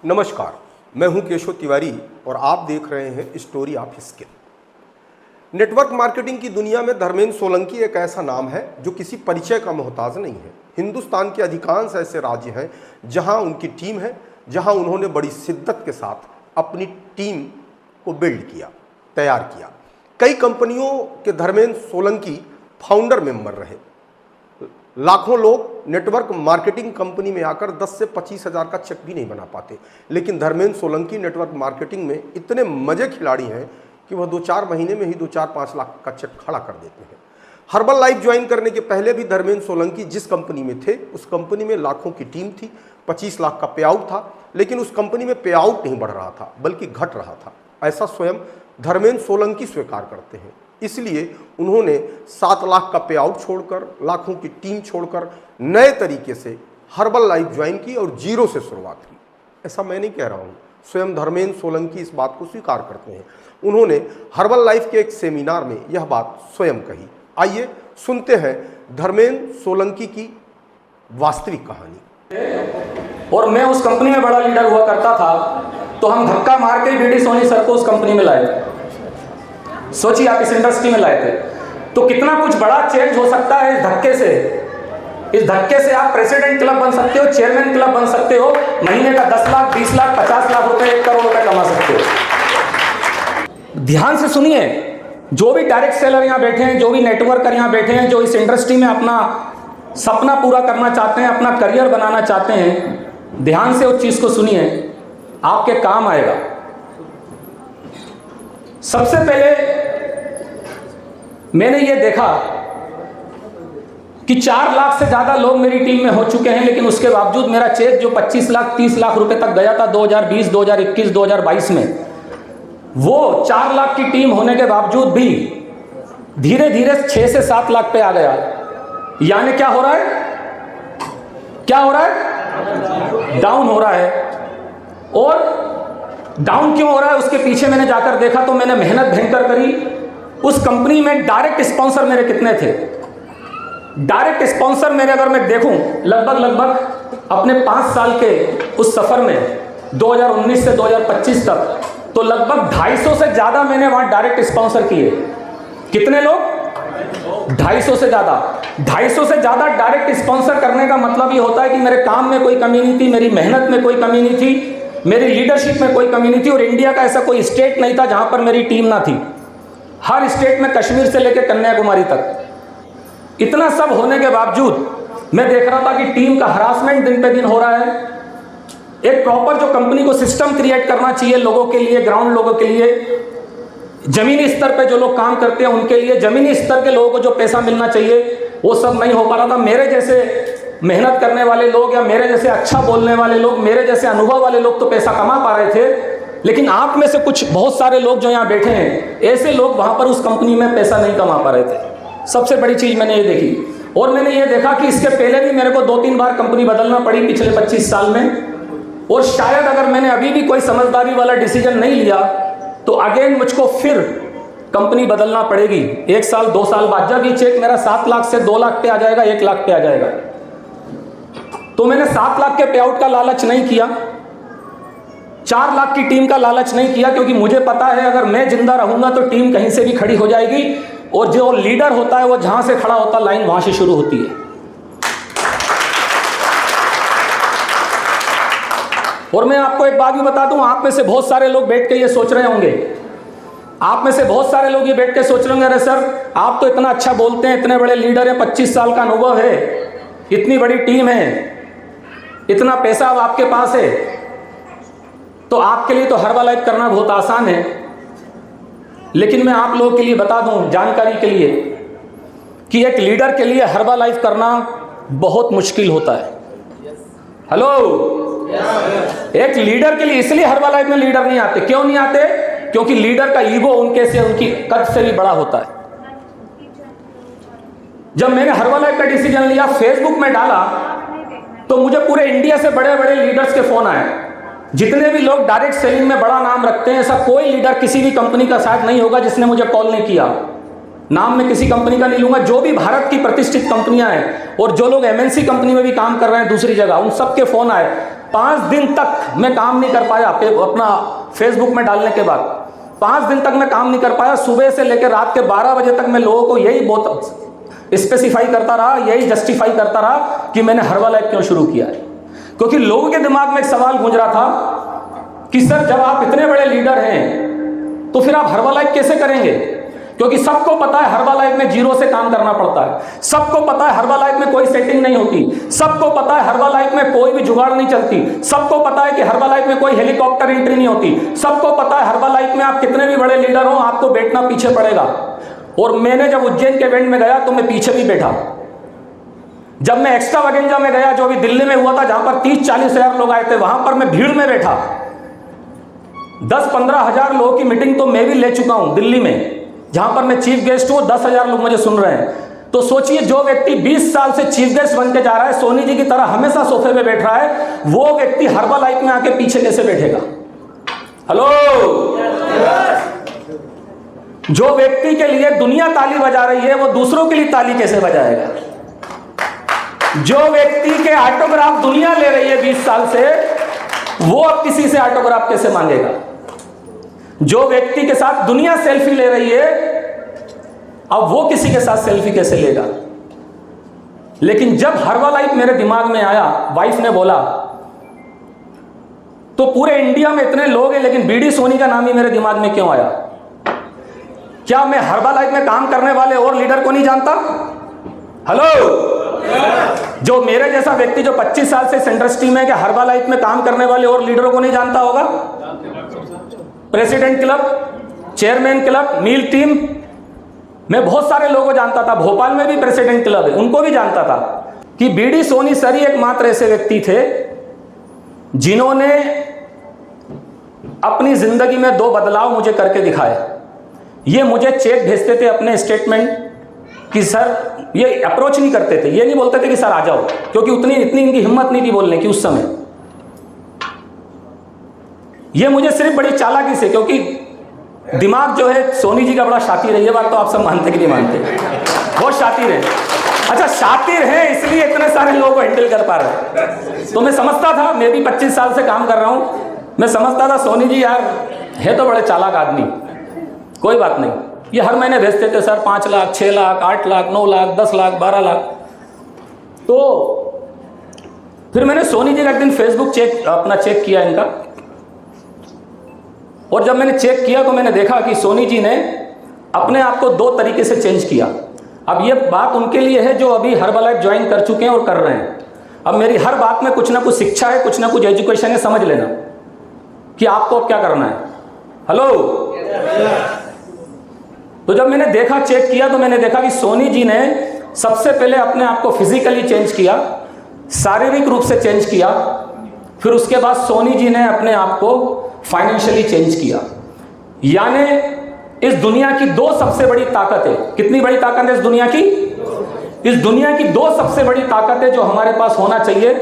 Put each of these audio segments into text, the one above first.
नमस्कार, मैं हूं केशव तिवारी और आप देख रहे हैं story of skill. Network marketing की दुनिया में धर्मेंद्र सोलंकी एक ऐसा नाम है जो किसी परिचय का मोहताज नहीं है। हिंदुस्तान के अधिकांश ऐसे राज्य हैं जहां उनकी टीम है, जहां उन्होंने बड़ी शिद्दत के साथ अपनी टीम को बिल्ड किया, तैयार किया। कई कंपनियों के धर्मेंद्र सोलंकी फाउंडर मेंबर रहे। लाखों लोग नेटवर्क मार्केटिंग कंपनी में आकर 10 से 25 हज़ार का चेक भी नहीं बना पाते, लेकिन धर्मेंद्र सोलंकी नेटवर्क मार्केटिंग में इतने मजे खिलाड़ी हैं कि वह 2-4 महीने में ही 2-4-5 लाख का चेक खड़ा कर देते हैं। हर्बल लाइफ ज्वाइन करने के पहले भी धर्मेंद्र सोलंकी जिस कंपनी में थे उस कंपनी में लाखों की टीम थी, 25 लाख का पे आउट था, लेकिन उस कंपनी में पे आउट नहीं बढ़ रहा था बल्कि घट रहा था। ऐसा स्वयं धर्मेंद्र सोलंकी स्वीकार करते हैं। इसलिए उन्होंने 7 लाख का पे आउट छोड़कर, लाखों की टीम छोड़कर नए तरीके से हर्बल लाइफ ज्वाइन की और जीरो से शुरुआत की। ऐसा मैं नहीं कह रहा हूँ, स्वयं धर्मेंद्र सोलंकी इस बात को स्वीकार करते हैं। उन्होंने हर्बल लाइफ के एक सेमिनार में यह बात स्वयं कही। आइए सुनते हैं धर्मेंद्र सोलंकी की वास्तविक कहानी। और मैं उस कंपनी में बड़ा लीडर हुआ करता था, तो हम धक्का मार के बीडी सोनी सर को उस कंपनी में लाए थे। सोचिए आप इस इंडस्ट्री में लाए थे, तो कितना कुछ बड़ा चेंज हो सकता है इस धक्के से। इस धक्के से आप प्रेसिडेंट क्लब बन सकते हो, चेयरमैन क्लब बन सकते हो, महीने का 10 लाख, 20 लाख, 50 लाख रुपए, 1 करोड़ रुपए कमा सकते हो। ध्यान से सुनिए, जो भी डायरेक्ट सेलर यहां बैठे हैं, जो भी नेटवर्कर यहां बैठे हैं, जो इस इंडस्ट्री में अपना सपना पूरा करना चाहते हैं, अपना करियर बनाना चाहते हैं, ध्यान से उस चीज को सुनिए, आपके काम आएगा। सबसे पहले मैंने ये देखा कि 4 लाख से ज्यादा लोग मेरी टीम में हो चुके हैं, लेकिन उसके बावजूद मेरा चेक जो 25 लाख 30 लाख रुपए तक गया था 2020, 2021, 2022 में, वो 4 लाख की टीम होने के बावजूद भी धीरे धीरे 6 से 7 लाख पे आ गया। यानी क्या हो रहा है? क्या हो रहा है? डाउन हो रहा है। और डाउन क्यों हो रहा है उसके पीछे मैंने जाकर देखा, तो मैंने मेहनत भयंकर करी। उस कंपनी में डायरेक्ट स्पॉन्सर मेरे कितने थे? डायरेक्ट स्पॉन्सर मेरे अगर मैं देखूं, लगभग अपने 5 साल के उस सफर में 2019 से 2025 तक, तो लगभग 250 से ज्यादा मैंने वहां डायरेक्ट स्पॉन्सर किए। कितने लोग? 250 से ज्यादा। 250 से ज्यादा डायरेक्ट स्पॉन्सर करने का मतलब ये होता है कि मेरे काम में कोई कमी नहीं थी, मेरी मेहनत में कोई कमी नहीं थी, मेरी लीडरशिप में कोई कमी नहीं थी। और इंडिया का ऐसा कोई स्टेट नहीं था जहां पर मेरी टीम ना थी। हर स्टेट में, कश्मीर से लेकर कन्याकुमारी तक। इतना सब होने के बावजूद मैं देख रहा था कि टीम का हरासमेंट दिन पे दिन हो रहा है। एक प्रॉपर जो कंपनी को सिस्टम क्रिएट करना चाहिए लोगों के लिए, ग्राउंड लोगों के लिए, जमीनी स्तर पे जो लोग काम करते हैं उनके लिए, जमीनी स्तर के लोगों को जो पैसा मिलना चाहिए, वो सब नहीं हो पा रहा था। मेरे जैसे मेहनत करने वाले लोग या मेरे जैसे अच्छा बोलने वाले लोग, मेरे जैसे अनुभव वाले लोग तो पैसा कमा पा रहे थे, लेकिन आप में से कुछ बहुत सारे लोग जो यहाँ बैठे हैं, ऐसे लोग वहां पर उस कंपनी में पैसा नहीं कमा पा रहे थे। सबसे बड़ी चीज मैंने ये देखी। और मैंने ये देखा कि इसके पहले भी मेरे को 2-3 बार कंपनी बदलना पड़ी पिछले 25 साल में। और शायद अगर मैंने अभी भी कोई समझदारी वाला डिसीजन नहीं लिया तो अगेन मुझको फिर कंपनी बदलना पड़ेगी 1 साल 2 साल बाद, जब ये चेक मेरा 7 लाख से 2 लाख पे आ जाएगा, 1 लाख पे आ जाएगा। तो मैंने 7 लाख के पे आउट का लालच नहीं किया, 4 लाख की टीम का लालच नहीं किया, क्योंकि मुझे पता है अगर मैं जिंदा रहूंगा तो टीम कहीं से भी खड़ी हो जाएगी। और जो लीडर होता है वो जहां से खड़ा होता, लाइन वहां से शुरू होती है। और मैं आपको एक बात भी बता दूं, आप में से बहुत सारे लोग बैठ के ये सोच रहे होंगे, आप में से बहुत सारे लोग ये बैठ के सोच रहे होंगे, अरे सर आप तो इतना अच्छा बोलते हैं, इतने बड़े लीडर हैं, 25 साल का अनुभव है, इतनी बड़ी टीम है, इतना पैसा अब आपके पास है, तो आपके लिए तो हर्बल लाइफ करना बहुत आसान है। लेकिन मैं आप लोगों के लिए बता दूं, जानकारी के लिए, कि एक लीडर के लिए हर्बल लाइफ करना बहुत मुश्किल होता है। हेलो, एक लीडर के लिए, इसलिए हर्बल लाइफ में लीडर नहीं आते। क्यों नहीं आते? क्योंकि लीडर का ईगो उनकी कद से भी बड़ा होता है। जब मैंने हर्बल लाइफ का डिसीजन लिया, फेसबुक में डाला, तो मुझे पूरे इंडिया से बड़े बड़े लीडर्स के फोन आए। जितने भी लोग डायरेक्ट सेलिंग में बड़ा नाम रखते हैं, ऐसा कोई लीडर किसी भी कंपनी का शायद नहीं होगा जिसने मुझे कॉल नहीं किया। नाम मैं किसी कंपनी का नहीं लूंगा, जो भी भारत की प्रतिष्ठित कंपनियां हैं और जो लोग एमएनसी कंपनी में भी काम कर रहे हैं दूसरी जगह, उन सबके फोन आए, 5 दिन तक मैं काम नहीं कर पाया अपना फेसबुक में डालने के बाद 5 दिन तक मैं काम नहीं कर पाया। सुबह से लेकर रात के 12 बजे तक मैं लोगों को यही बहुत स्पेसिफाई करता रहा, यही जस्टिफाई करता रहा कि मैंने हर्बालाइफ क्यों शुरू किया है। क्योंकि लोगों के दिमाग में एक सवाल गूंज रहा था कि सर जब आप इतने बड़े लीडर हैं तो फिर आप हर्बालाइफ कैसे करेंगे? क्योंकि सबको पता है हर्बालाइफ में जीरो से काम करना पड़ता है, सबको पता है हर्बालाइफ में कोई सेटिंग नहीं होती, सबको पता है हर्बालाइफ में कोई भी जुगाड़ नहीं चलती, सबको पता है कि हर्बालाइफ में कोई हेलीकॉप्टर एंट्री नहीं होती, सबको पता है हर्बालाइफ में आप कितने भी बड़े लीडर हो आपको बैठना पीछे पड़ेगा। और मैंने जब उज्जैन के इवेंट में गया तो मैं पीछे भी बैठा। जब मैं एक्स्ट्रावेगेंजा में गया जो अभी दिल्ली में हुआ था जहां पर 30-40 हजार लोग आए थे, वहां पर मैं भीड़ में बैठा। 10-15 हजार लोगों की मीटिंग तो मैं भी ले चुका हूं दिल्ली में, जहां पर मैं चीफ गेस्ट हूं, 10 हजार लोग मुझे सुन रहे हैं। तो सोचिए जो व्यक्ति 20 साल से चीफ गेस्ट बन के जा रहा है, सोनी जी की तरह हमेशा सोफे पे बैठ रहा है, वो व्यक्ति हर्बालाइफ में आके पीछे कैसे बैठेगा? हेलो, जो व्यक्ति के लिए दुनिया ताली बजा रही है वो दूसरों के लिए ताली कैसे बजाएगा? जो व्यक्ति के ऑटोग्राफ दुनिया ले रही है 20 साल से, वो अब किसी से ऑटोग्राफ कैसे मांगेगा? जो व्यक्ति के साथ दुनिया सेल्फी ले रही है, अब वो किसी के साथ सेल्फी कैसे लेगा? लेकिन जब हर्बालाइफ मेरे दिमाग में आया, वाइफ ने बोला तो पूरे इंडिया में इतने लोग हैं लेकिन बीडी सोनी का नाम ही मेरे दिमाग में क्यों आया? क्या मैं हर्बालाइफ में काम करने वाले और लीडर को नहीं जानता? हेलो, जो मेरे जैसा व्यक्ति जो 25 साल से इस इंडस्ट्री में है, क्या हर्बालाइफ में काम करने वाले और लीडरों को नहीं जानता होगा? प्रेसिडेंट क्लब, चेयरमैन क्लब, मील टीम, मैं बहुत सारे लोगों को जानता था। भोपाल में भी प्रेसिडेंट क्लब है, उनको भी जानता था कि बीडी सोनी सर ही एकमात्र ऐसे व्यक्ति थे जिन्होंने अपनी जिंदगी में 2 बदलाव मुझे करके दिखाए। ये मुझे चेक भेजते थे अपने स्टेटमेंट कि सर, ये अप्रोच नहीं करते थे, ये नहीं बोलते थे कि सर आ जाओ, क्योंकि इतनी इनकी हिम्मत नहीं थी बोलने की उस समय। ये मुझे सिर्फ बड़ी चालाकी से, क्योंकि दिमाग जो है सोनी जी का बड़ा शातिर है, ये बात तो आप सब मानते कि नहीं मानते? बहुत शातिर है। अच्छा, शातिर है इसलिए इतने सारे लोगों को हैंडल कर पा रहे हैं। तो मैं समझता था, मैं भी 25 साल से काम कर रहा हूं, मैं समझता था सोनी जी यार है तो बड़े चालाक आदमी, कोई बात नहीं। ये हर महीने भेजते थे सर 5 लाख, 6 लाख, 8 लाख, 9 लाख, 10 लाख, 12 लाख। तो फिर मैंने सोनी जी का एक दिन फेसबुक चेक किया इनका, और जब मैंने चेक किया तो मैंने देखा कि सोनी जी ने अपने आप को 2 तरीके से चेंज किया। अब ये बात उनके लिए है जो अभी हर्बालाइफ ज्वाइन कर चुके हैं और कर रहे हैं। अब मेरी हर बात में कुछ ना कुछ शिक्षा है, कुछ ना कुछ एजुकेशन है, समझ लेना कि आपको अब क्या करना है। हेलो, तो जब मैंने देखा, चेक किया, तो मैंने देखा कि सोनी जी ने सबसे पहले अपने आप को फिजिकली चेंज किया, शारीरिक रूप से चेंज किया, फिर उसके बाद सोनी जी ने अपने आप को फाइनेंशियली चेंज किया। यानी इस दुनिया की 2 सबसे बड़ी ताकत है। कितनी बड़ी ताकत है इस दुनिया की? इस दुनिया की 2 सबसे बड़ी ताकत है जो हमारे पास होना चाहिए।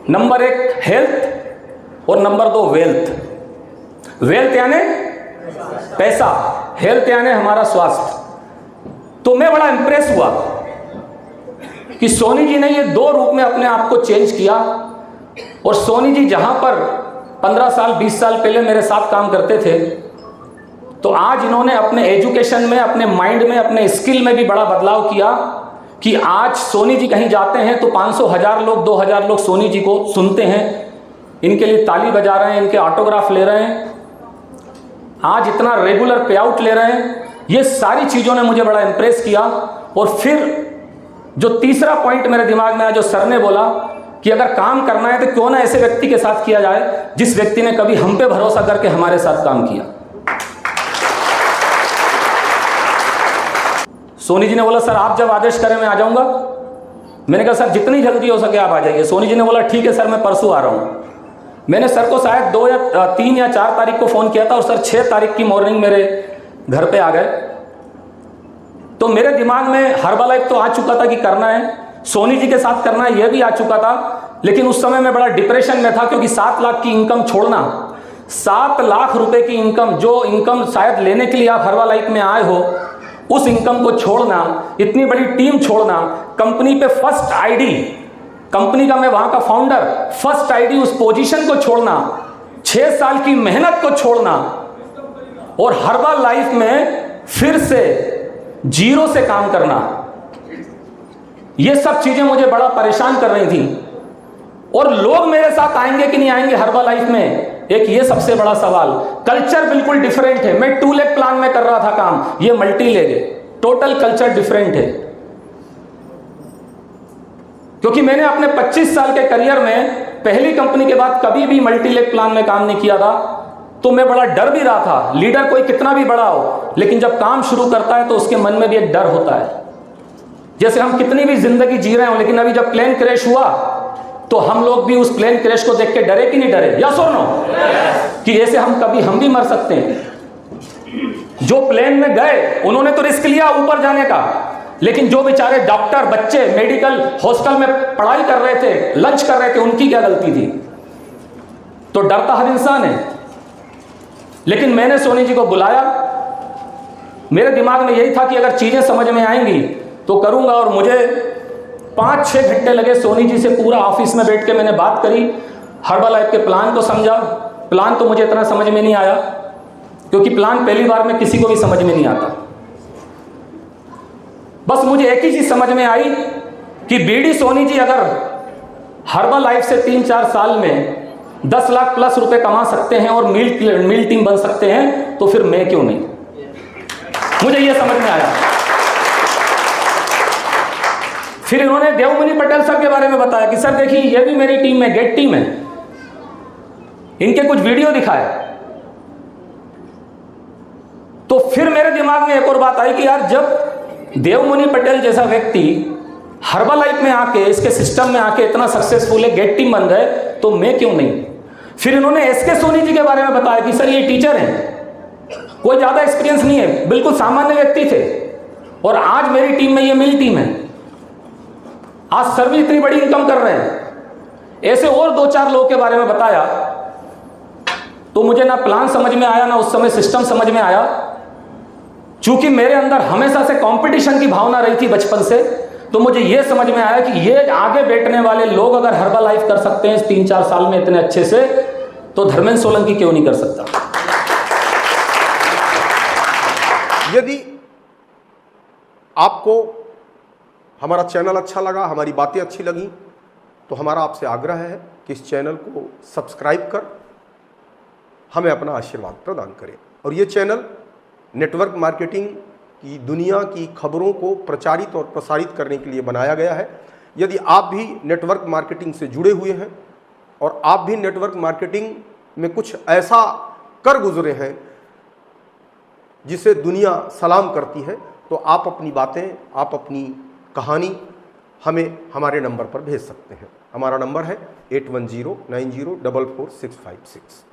नंबर 1 हेल्थ और नंबर 2 वेल्थ। वेल्थ यानी पैसा, हेल्थ यानी हमारा स्वास्थ्य। तो मैं बड़ा इंप्रेस हुआ कि सोनी जी ने ये 2 रूप में अपने आप को चेंज किया। और सोनी जी जहां पर 15 साल 20 साल पहले मेरे साथ काम करते थे, तो आज इन्होंने अपने एजुकेशन में, अपने माइंड में, अपने स्किल में भी बड़ा बदलाव किया कि आज सोनी जी कहीं जाते हैं तो 500 1000 लोग, 2000 लोग सोनी जी को सुनते हैं, इनके लिए ताली बजा रहे हैं, इनके ऑटोग्राफ ले रहे हैं, आज इतना रेगुलर पे आउट ले रहे हैं। ये सारी चीज़ों ने मुझे बड़ा इंप्रेस किया। और फिर जो तीसरा पॉइंट मेरे दिमाग में आया, जो सर ने बोला कि अगर काम करना है तो क्यों ना ऐसे व्यक्ति के साथ किया जाए जिस व्यक्ति ने कभी हम पे भरोसा करके हमारे साथ काम किया। सोनी जी ने बोला सर आप जब आदेश करें मैं आ जाऊंगा। मैंने कहा सर जितनी जल्दी हो सके आप आ जाइए। सोनी जी ने बोला ठीक है सर मैं परसों आ रहा हूँ। मैंने सर को शायद 2 या 3 या 4 तारीख को फ़ोन किया था और सर 6 तारीख की मॉर्निंग मेरे घर पे आ गए। तो मेरे दिमाग में हर्बालाइफ तो आ चुका था कि करना है, सोनी जी के साथ करना है यह भी आ चुका था। लेकिन उस समय मैं बड़ा डिप्रेशन में था क्योंकि 7 लाख की इनकम छोड़ना, 7 लाख रुपए की इनकम, जो इनकम शायद लेने के लिए आप हर्बालाइफ में आए हो, उस इनकम को छोड़ना, इतनी बड़ी टीम छोड़ना, कंपनी पे फर्स्ट आईडी, कंपनी का मैं वहां का फाउंडर, फर्स्ट आईडी, उस पोजीशन को छोड़ना, 6 साल की मेहनत को छोड़ना और हर्बल लाइफ में फिर से जीरो से काम करना, ये सब चीजें मुझे बड़ा परेशान कर रही थी। और लोग मेरे साथ आएंगे कि नहीं आएंगे हर्बल लाइफ में, एक ये सबसे बड़ा सवाल। कल्चर बिल्कुल डिफरेंट है। मैं 2 लेग प्लान में कर रहा था काम, ये मल्टी लेग है। टोटल कल्चर डिफरेंट है। क्योंकि मैंने अपने 25 साल के करियर में पहली कंपनी के बाद कभी भी मल्टी लेग प्लान में काम नहीं किया था, तो मैं बड़ा डर भी रहा था। लीडर कोई कितना भी बड़ा हो, लेकिन जब काम शुरू करता है तो उसके मन में भी एक डर होता है। जैसे हम कितनी भी जिंदगी जी रहे हो, लेकिन अभी जब प्लेन क्रैश हुआ तो हम लोग भी उस प्लेन क्रैश को देख के डरे कि नहीं डरे? यस और नो? कि ऐसे हम भी मर सकते हैं। जो प्लेन में गए उन्होंने तो रिस्क लिया ऊपर जाने का, लेकिन जो बेचारे डॉक्टर, बच्चे मेडिकल हॉस्टल में पढ़ाई कर रहे थे, लंच कर रहे थे, उनकी क्या गलती थी? तो डरता हर इंसान है। लेकिन मैंने सोनी जी को बुलाया। मेरे दिमाग में यही था कि अगर चीजें समझ में आएंगी तो करूंगा। और मुझे 5-6 घंटे लगे सोनी जी से पूरा ऑफिस में बैठ के मैंने बात करी, हर्बल लाइफ के प्लान को समझा। प्लान तो मुझे इतना समझ में नहीं आया, क्योंकि प्लान पहली बार में किसी को भी समझ में नहीं आता। बस मुझे एक ही चीज समझ में आई कि बीडी सोनी जी अगर हर्बल लाइफ से 3-4 साल में 10 लाख प्लस रुपए कमा सकते हैं और मील टीम बन सकते हैं, तो फिर मैं क्यों नहीं? मुझे यह समझ में आया। फिर इन्होंने देवमणि पटेल सर के बारे में बताया कि सर देखिए, ये भी मेरी टीम में गेट टीम है। इनके कुछ वीडियो दिखाए। तो फिर मेरे दिमाग में एक और बात आई कि यार, जब देवमणि पटेल जैसा व्यक्ति हर्बल लाइफ में आके, इसके सिस्टम में आके इतना सक्सेसफुल है, गेट टीम बन गए, तो मैं क्यों नहीं? फिर इन्होंने एसके सोनी जी के बारे में बताया कि सर ये टीचर हैं, कोई ज्यादा एक्सपीरियंस नहीं है, बिल्कुल सामान्य व्यक्ति थे, और आज मेरी टीम में ये मिल टीम है। आज सर भी इतनी बड़ी इनकम कर रहे हैं। ऐसे और 2-4 लोगों के बारे में बताया। तो मुझे ना प्लान समझ में आया, ना उस समय सिस्टम समझ में आया। चूंकि मेरे अंदर हमेशा से कंपटीशन की भावना रही थी बचपन से, तो मुझे यह समझ में आया कि ये आगे बैठने वाले लोग अगर हर्बल लाइफ कर सकते हैं 3-4 साल में इतने अच्छे से, तो धर्मेंद्र सोलंकी क्यों नहीं कर सकता? यदि आपको हमारा चैनल अच्छा लगा, हमारी बातें अच्छी लगी, तो हमारा आपसे आग्रह है कि इस चैनल को सब्सक्राइब कर हमें अपना आशीर्वाद प्रदान करें। और ये चैनल नेटवर्क मार्केटिंग की दुनिया की खबरों को प्रचारित और प्रसारित करने के लिए बनाया गया है। यदि आप भी नेटवर्क मार्केटिंग से जुड़े हुए हैं और आप भी नेटवर्क मार्केटिंग में कुछ ऐसा कर गुजरे हैं जिसे दुनिया सलाम करती है, तो आप अपनी बातें, आप अपनी कहानी हमें हमारे नंबर पर भेज सकते हैं। हमारा नंबर है 8109044656।